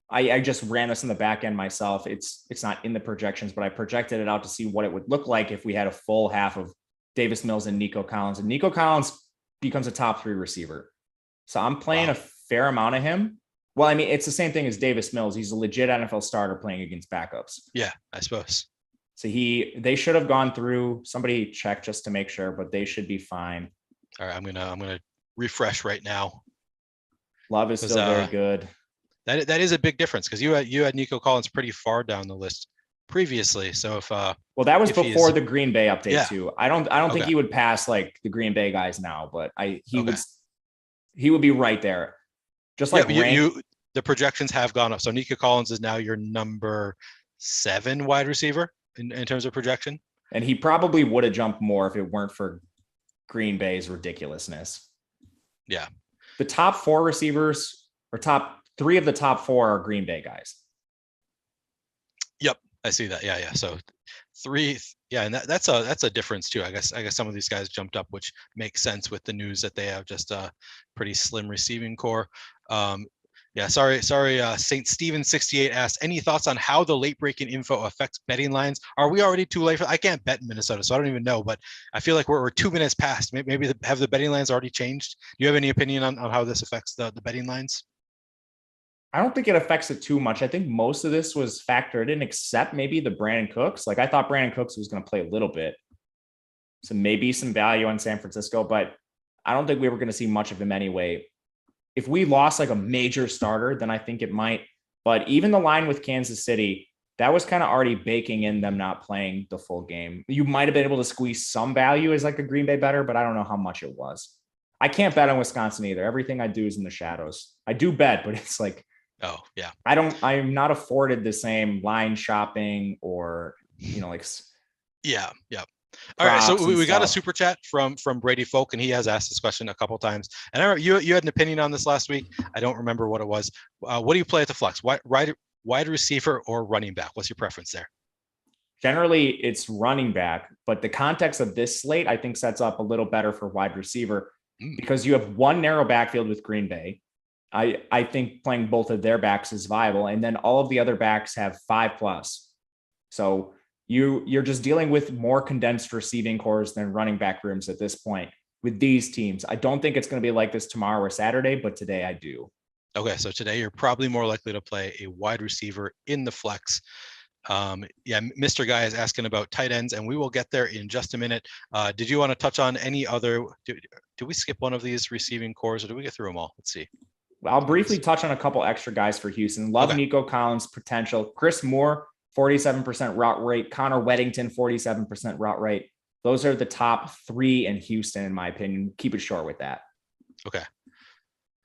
I just ran this in the back end myself. It's not in the projections, but I projected it out to see what it would look like if we had a full half of Davis Mills and Nico Collins. And Nico Collins becomes a top 3 receiver. So I'm playing a fair amount of him. Well, I mean, it's the same thing as Davis Mills. He's a legit NFL starter playing against backups. Yeah, I suppose. So they should have gone through. Somebody check just to make sure, but they should be fine. All right, I'm gonna refresh right now. Love is still very good. That is a big difference because you had Nico Collins pretty far down the list previously. So if well, that was before the Green Bay update too. I don't think he would pass like the Green Bay guys now, but he would be right there. Just like the projections have gone up. So Nico Collins is now your number 7 wide receiver in terms of projection. And he probably would have jumped more if it weren't for Green Bay's ridiculousness. Yeah. The top 4 receivers or top 3 of the top 4 are Green Bay guys. Yep, I see that. Yeah. So 3, yeah, and that's a difference too. I guess some of these guys jumped up, which makes sense with the news that they have just a pretty slim receiving core. Yeah, sorry. St. Steven 68 asked, any thoughts on how the late breaking info affects betting lines? Are we already too late? I can't bet in Minnesota, so I don't even know. But I feel like we're 2 minutes past. Maybe have the betting lines already changed? Do you have any opinion on how this affects the betting lines? I don't think it affects it too much. I think most of this was factored in, except maybe the Brandon Cooks. Like I thought Brandon Cooks was going to play a little bit, so maybe some value on San Francisco, but I don't think we were going to see much of him anyway. If we lost like a major starter, then I think it might. But even the line with Kansas City, that was kind of already baking in them not playing the full game. You might have been able to squeeze some value as like a Green Bay better, but I don't know how much it was. I can't bet on Wisconsin either. Everything I do is in the shadows. I do bet, but it's like, oh yeah, I'm not afforded the same line shopping or, like, yeah. All right, so we got a super chat from Brady Folk, and he has asked this question a couple times. And I remember you had an opinion on this last week. I don't remember what it was. What do you play at the flex? Wide receiver or running back? What's your preference there? Generally, it's running back, but the context of this slate, I think, sets up a little better for wide receiver because you have one narrow backfield with Green Bay. I think playing both of their backs is viable, and then all of the other backs have 5+. So you're just dealing with more condensed receiving cores than running back rooms at this point with these teams. I don't think it's going to be like this tomorrow or Saturday, but today I do. Okay, so today you're probably more likely to play a wide receiver in the flex. Yeah, Mr. Guy is asking about tight ends, and we will get there in just a minute. Did you want to touch on any other? Do we skip one of these receiving cores, or do we get through them all? Let's see. I'll briefly touch on a couple extra guys for Houston. Love Nico Collins' potential. Chris Moore, 47% route rate. Connor Weddington, 47% route rate. Those are the top 3 in Houston, in my opinion. Keep it short with that. Okay.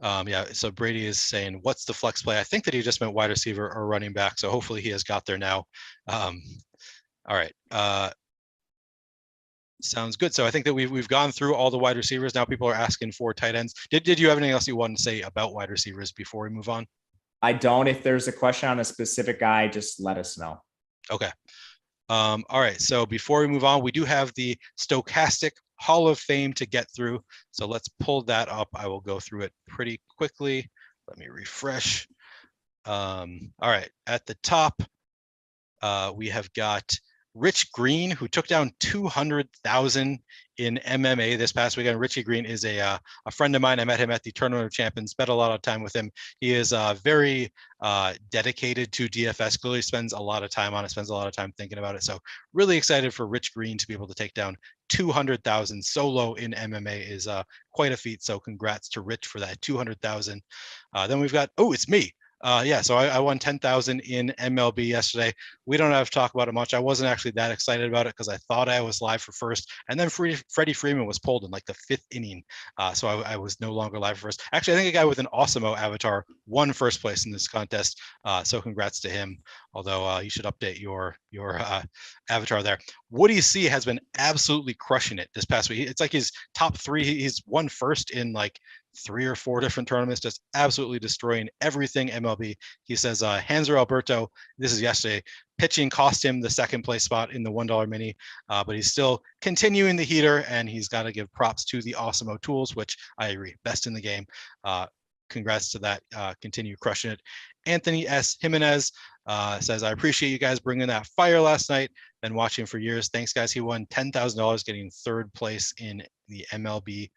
Yeah, so Brady is saying, what's the flex play? I think that he just meant wide receiver or running back, so hopefully he has got there now. All right. Sounds good. So I think that we've gone through all the wide receivers. Now people are asking for tight ends. Did you have anything else you wanted to say about wide receivers before we move on? I don't. If there's a question on a specific guy, just let us know. Okay. All right. So before we move on, we do have the Stokastic Hall of Fame to get through. So let's pull that up. I will go through it pretty quickly. Let me refresh. All right. At the top, we have got Rich Green, who took down 200,000 in MMA this past weekend. Richie Green is a friend of mine. I met him at the Tournament of Champions, spent a lot of time with him. He is very dedicated to DFS, clearly spends a lot of time on it, spends a lot of time thinking about it. So really excited for Rich Green to be able to take down 200,000 solo in MMA is quite a feat. So congrats to Rich for that 200,000. Then we've got, it's me. Yeah, so I won 10,000 in MLB yesterday. We don't have to talk about it much. I wasn't actually that excited about it because I thought I was live for first, and then Freddie Freeman was pulled in like the 5th inning, so I was no longer live for first. Actually, I think a guy with an Awesemo avatar won first place in this contest, so congrats to him. Although you should update your avatar there. Woody C has been absolutely crushing it this past week. It's like his top 3. He's won first in like 3 or 4 different tournaments, just absolutely destroying everything MLB. He says Hanser Alberto, this is yesterday, pitching cost him the 2nd place spot in the $1 mini, but he's still continuing the heater, and he's got to give props to the Awesemo tools, which I agree, best in the game. Congrats to that. Continue crushing it. Anthony S. Jimenez says, I appreciate you guys bringing that fire last night. Been watching for years. Thanks, guys. He won $10,000 getting 3rd place in the MLB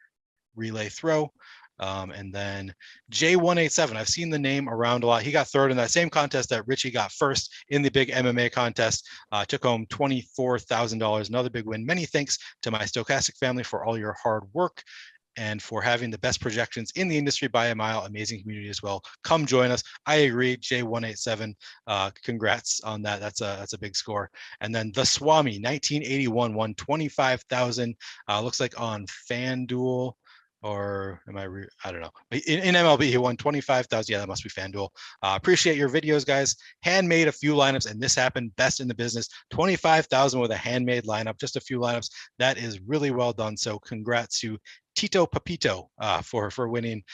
relay throw. And then J187, I've seen the name around a lot. He got 3rd in that same contest that Richie got 1st in the big MMA contest. Took home $24,000, another big win. Many thanks to my Stokastic family for all your hard work and for having the best projections in the industry by a mile. Amazing community as well. Come join us. I agree, J187. Congrats on that. That's a big score. And then the Swami 1981 won 25,000. Looks like on FanDuel. or am I don't know. In MLB, he won 25,000. Yeah, that must be FanDuel. Appreciate your videos, guys. Handmade a few lineups, and this happened. Best in the business. 25,000 with a handmade lineup, just a few lineups. That is really well done. So congrats to Tito Papito for winning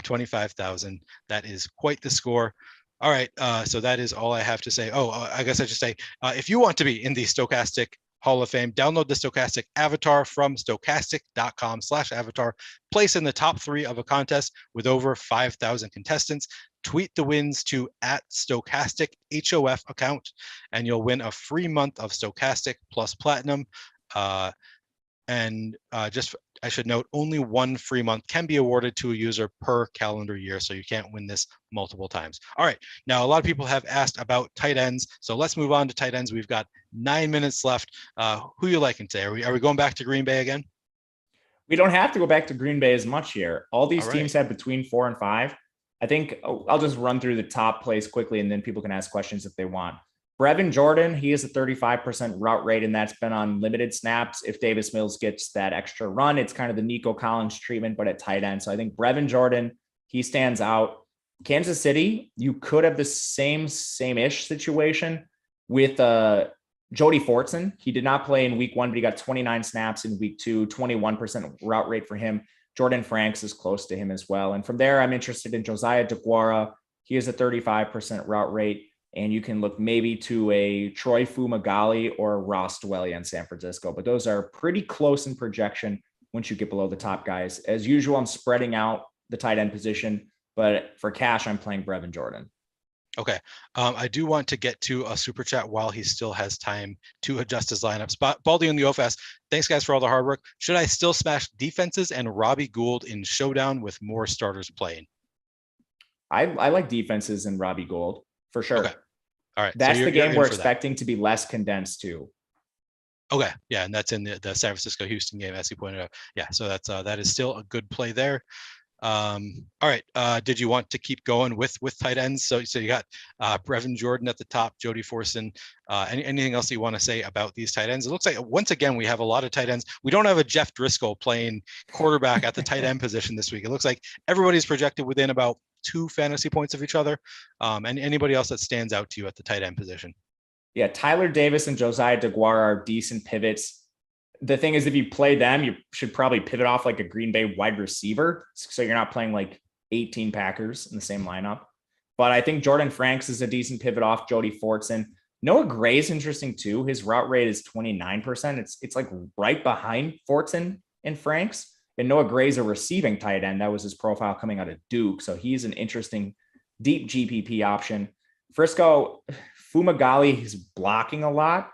25,000. That is quite the score. All right, so that is all I have to say. Oh, I guess I should say, if you want to be in the Stokastic Hall of Fame, download the Stokastic avatar from stokastic.com/avatar. Place in the top 3 of a contest with over 5,000 contestants. Tweet the wins to @Stokastic HOF account, and you'll win a free month of Stokastic plus Platinum. I should note, only one free month can be awarded to a user per calendar year, so you can't win this multiple times. All right, now a lot of people have asked about tight ends, so let's move on to tight ends. We've got 9 minutes left. Who are you liking today? Are we going back to Green Bay again? We don't have to go back to Green Bay as much here. All these teams have between 4 and 5. I think I'll just run through the top plays quickly, and then people can ask questions if they want. Brevin Jordan, he is a 35% route rate, and that's been on limited snaps. If Davis Mills gets that extra run, it's kind of the Nico Collins treatment, but at tight end. So I think Brevin Jordan, he stands out. Kansas City, you could have the same-ish situation with Jody Fortson. He did not play in week 1, but he got 29 snaps in week 2, 21% route rate for him. Jordan Franks is close to him as well. And from there, I'm interested in Josiah DeGuara. He has a 35% route rate. And you can look maybe to a Troy Fumagalli or Ross Dwelly in San Francisco. But those are pretty close in projection once you get below the top guys. As usual, I'm spreading out the tight end position. But for cash, I'm playing Brevin Jordan. Okay. I do want to get to a super chat while he still has time to adjust his lineups. Baldy on the OFS, thanks guys for all the hard work. Should I still smash defenses and Robbie Gould in showdown with more starters playing? I like defenses and Robbie Gould for sure. Okay. All right. That's the game we're expecting to be less condensed too. Okay. Yeah. And that's in the San Francisco Houston game, as you pointed out. Yeah. So that is still a good play there. All right. Did you want to keep going with tight ends? So you got Brevin Jordan at the top, Jody Fortson. Anything else you want to say about these tight ends? It looks like once again we have a lot of tight ends. We don't have a Jeff Driscoll playing quarterback at the tight end position this week. It looks like everybody's projected within about 2 fantasy points of each other. And anybody else that stands out to you at the tight end position? Yeah, Tyler Davis and Josiah DeGuara are decent pivots. The thing is, if you play them, you should probably pivot off like a Green Bay wide receiver. So you're not playing like 18 Packers in the same lineup. But I think Jordan Franks is a decent pivot off Jody Fortson. Noah Gray is interesting too. His route rate is 29%. It's like right behind Fortson and Franks. And Noah Gray's a receiving tight end. That was his profile coming out of Duke. So he's an interesting deep GPP option. Frisco, Fumagalli is blocking a lot,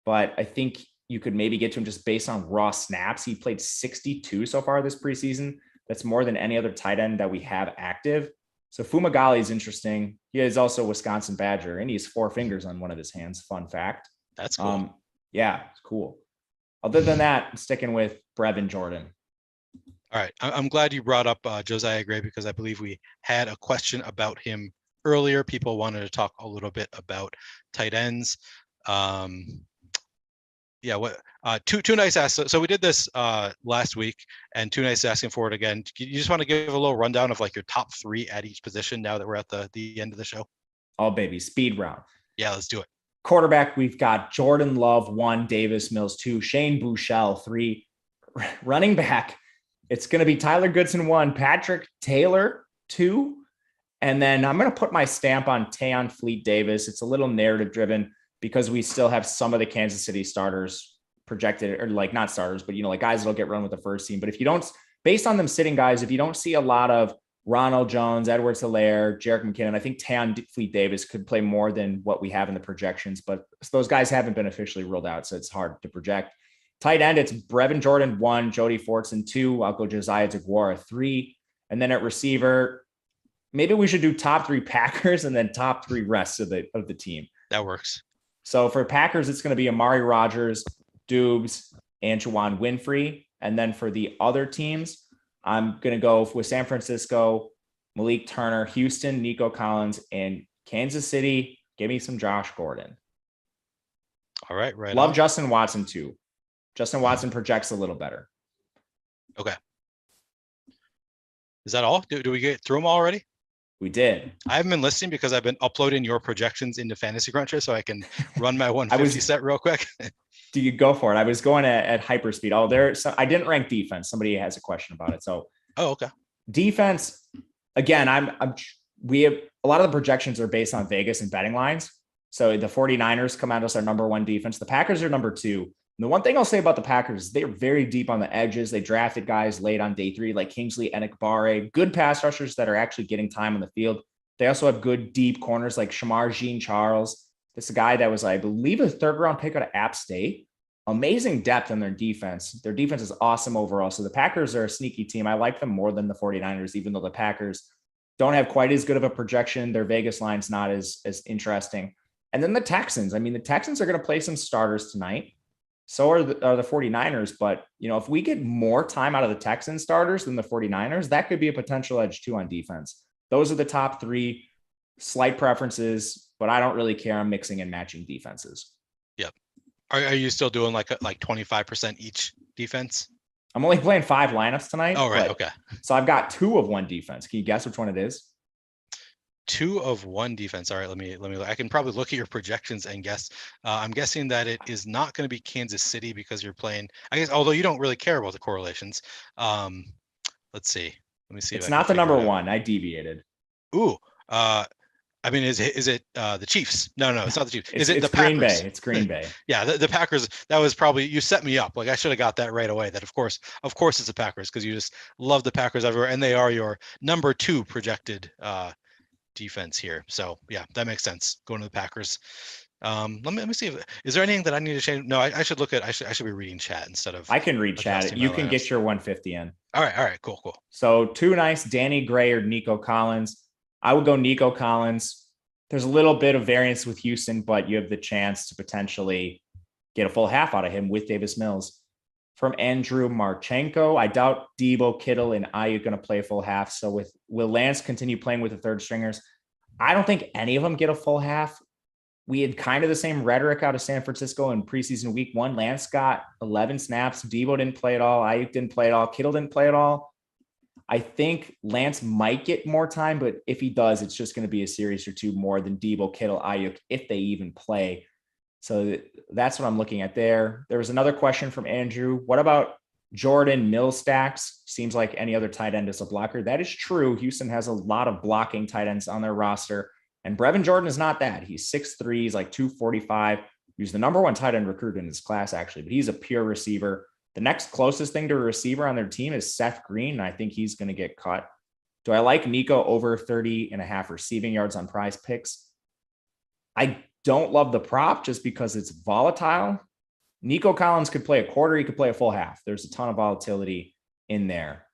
but I think you could maybe get to him just based on raw snaps. He played 62 so far this preseason. That's more than any other tight end that we have active. So Fumagalli is interesting. He is also a Wisconsin Badger, and he has 4 fingers on one of his hands. Fun fact. That's cool. Yeah, it's cool. Other than that, I'm sticking with Brevin Jordan. All right. I'm glad you brought up Josiah Gray, because I believe we had a question about him earlier. People wanted to talk a little bit about tight ends. Two Nice asked. So we did this last week, and Two Nice asking for it again. You just want to give a little rundown of like your top 3 at each position now that we're at the end of the show? Oh, baby. Speed round. Yeah, let's do it. Quarterback, we've got Jordan Love, 1, Davis Mills, 2, Shane Buechele, 3. Running back, it's going to be Tyler Goodson, 1, Patrick Taylor, 2. And then I'm going to put my stamp on Tayon Fleet Davis. It's a little narrative driven because we still have some of the Kansas City starters projected, or like not starters, but, like guys that'll get run with the first team. But if you don't, based on them sitting guys, if you don't see a lot of Ronald Jones, Edwards-Helaire, Jerick McKinnon, I think Tayon Fleet Davis could play more than what we have in the projections, but those guys haven't been officially ruled out, so it's hard to project. Tight end, it's Brevin Jordan, 1, Jody Fortson, 2. I'll go Josiah DeGuara, 3. And then at receiver, maybe we should do top 3 Packers and then top 3 rest of the team. That works. So for Packers, it's going to be Amari Rodgers, Dubes, and Juwan Winfrey. And then for the other teams, I'm going to go with San Francisco, Malik Turner, Houston, Nico Collins, and Kansas City. Give me some Josh Gordon. All right. Right. Love Justin Watson too. Justin Watson projects a little better. Okay. Is that all? Do we get through them already? We did. I haven't been listening because I've been uploading your projections into Fantasy Cruncher so I can run my 150 set real quick. Do you go for it? I was going at hyperspeed. Oh, I didn't rank defense. Somebody has a question about it. So, okay. Defense, again, we have a lot of the projections are based on Vegas and betting lines. So the 49ers come out as our number one defense. The Packers are number two. And the one thing I'll say about the Packers, they're very deep on the edges. They drafted guys late on day 3, like Kingsley Enikbare, good pass rushers that are actually getting time on the field. They also have good deep corners like Shamar Jean-Charles. This is a guy that was, I believe, a 3rd round pick out of App State. Amazing depth in their defense. Their defense is awesome overall. So the Packers are a sneaky team. I like them more than the 49ers, even though the Packers don't have quite as good of a projection. Their Vegas line's not as interesting. And then the Texans. I mean, the Texans are going to play some starters tonight. So are the 49ers. But, if we get more time out of the Texans starters than the 49ers, that could be a potential edge too on defense. Those are the top 3 slight preferences, but I don't really care. I'm mixing and matching defenses. Yep. Are you still doing like 25% each defense? I'm only playing 5 lineups tonight. Oh, right. Okay. So I've got 2 of one defense. Can you guess which one it is? 2 of one defense. All right, let me. I can probably look at your projections and guess. I'm guessing that it is not going to be Kansas City because you're playing. I guess, although you don't really care about the correlations. Let's see. Let me see. It's not the number one. I deviated. Ooh. I mean, is it the Chiefs? No, it's not the Chiefs. Is it the Green Packers? Bay? It's Green Bay. Yeah, the Packers. That was probably, you set me up. Like I should have got that right away. That of course it's the Packers because you just love the Packers everywhere, and they are your number 2 projected defense here. So yeah, that makes sense. Going to the Packers. Let me see. Is there anything that I need to change? No, I should look at. I should be reading chat instead of. I can read chat. You can get your 150 in. All right, cool. So 2 nice, Danny Gray or Nico Collins. I would go Nico Collins. There's a little bit of variance with Houston, but you have the chance to potentially get a full half out of him with Davis Mills. From Andrew Marchenko, I doubt Debo, Kittle, and Ayuk going to play a full half. So will Lance continue playing with the 3rd stringers? I don't think any of them get a full half. We had kind of the same rhetoric out of San Francisco in preseason week 1. Lance got 11 snaps. Debo didn't play at all. Ayuk didn't play at all. Kittle didn't play at all. I think Lance might get more time, but if he does, it's just going to be a series or 2 more than Debo, Kittle, Ayuk, if they even play. So that's what I'm looking at there. There was another question from Andrew. What about Jordan Mills stacks? Seems like any other tight end is a blocker. That is true. Houston has a lot of blocking tight ends on their roster, and Brevin Jordan is not that. He's 6'3", he's like 245. He was the number 1 tight end recruit in his class, actually, but he's a pure receiver. The next closest thing to a receiver on their team is Seth Green, and I think he's going to get cut. Do I like Nico over 30.5 receiving yards on PrizePicks? I don't love the prop just because it's volatile. Nico Collins could play a quarter. He could play a full half. There's a ton of volatility in there.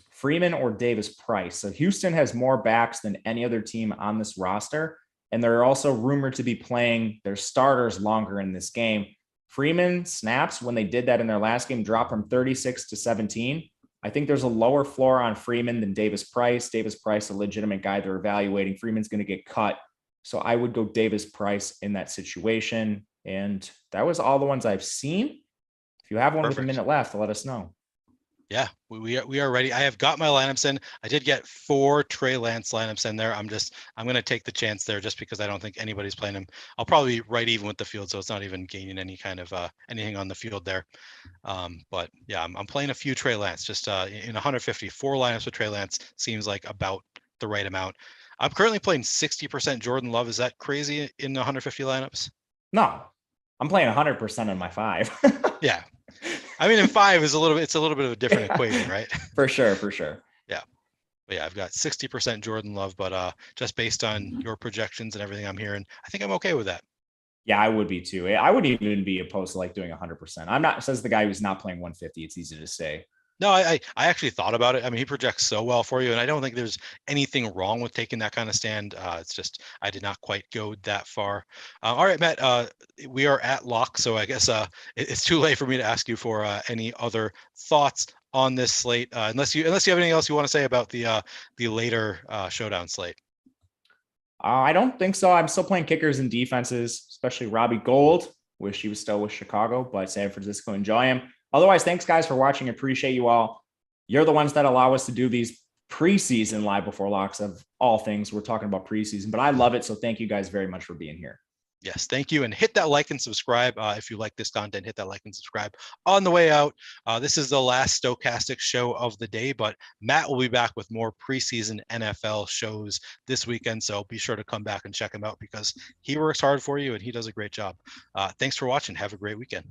Freeman or Davis Price. So Houston has more backs than any other team on this roster, and they're also rumored to be playing their starters longer in this game. Freeman snaps, when they did that in their last game, dropped from 36 to 17. I think there's a lower floor on Freeman than Davis Price. Davis Price, a legitimate guy they're evaluating. Freeman's going to get cut. So I would go Davis Price in that situation. And that was all the ones I've seen. If you have one with a minute left, let us know. Yeah, we are ready. I have got my lineups in. I did get 4 Trey Lance lineups in there. I'm going to take the chance there just because I don't think anybody's playing him. I'll probably be right even with the field, so it's not even gaining any kind of anything on the field there. But yeah, I'm playing a few Trey Lance. Just in 150, 4 lineups with Trey Lance seems like about the right amount. I'm currently playing 60% Jordan Love. Is that crazy in 150 lineups? No, I'm playing 100% on my 5. Yeah. I mean, in 5 is it's a little bit of a different equation, right? For sure. Yeah. But yeah, I've got 60% Jordan Love, but just based on your projections and everything I'm hearing, I think I'm okay with that. Yeah, I would be too. I wouldn't even be opposed to like doing 100%. I'm not, says the guy who's not playing 150. It's easy to say. No, I actually thought about it. I mean, he projects so well for you, and I don't think there's anything wrong with taking that kind of stand. It's just I did not quite go that far. All right, Matt, we are at lock, so I guess it's too late for me to ask you for any other thoughts on this slate, unless you have anything else you want to say about the later showdown slate. I don't think so. I'm still playing kickers and defenses, especially Robbie Gould. Wish he was still with Chicago, but San Francisco, enjoy him. Otherwise, thanks guys for watching. Appreciate you all. You're the ones that allow us to do these preseason live before locks of all things. We're talking about preseason, but I love it. So thank you guys very much for being here. Yes, thank you. And hit that like and subscribe. If you like this content, hit that like and subscribe on the way out. This is the last Stokastic show of the day, but Matt will be back with more preseason NFL shows this weekend. So be sure to come back and check him out because he works hard for you and he does a great job. Thanks for watching. Have a great weekend.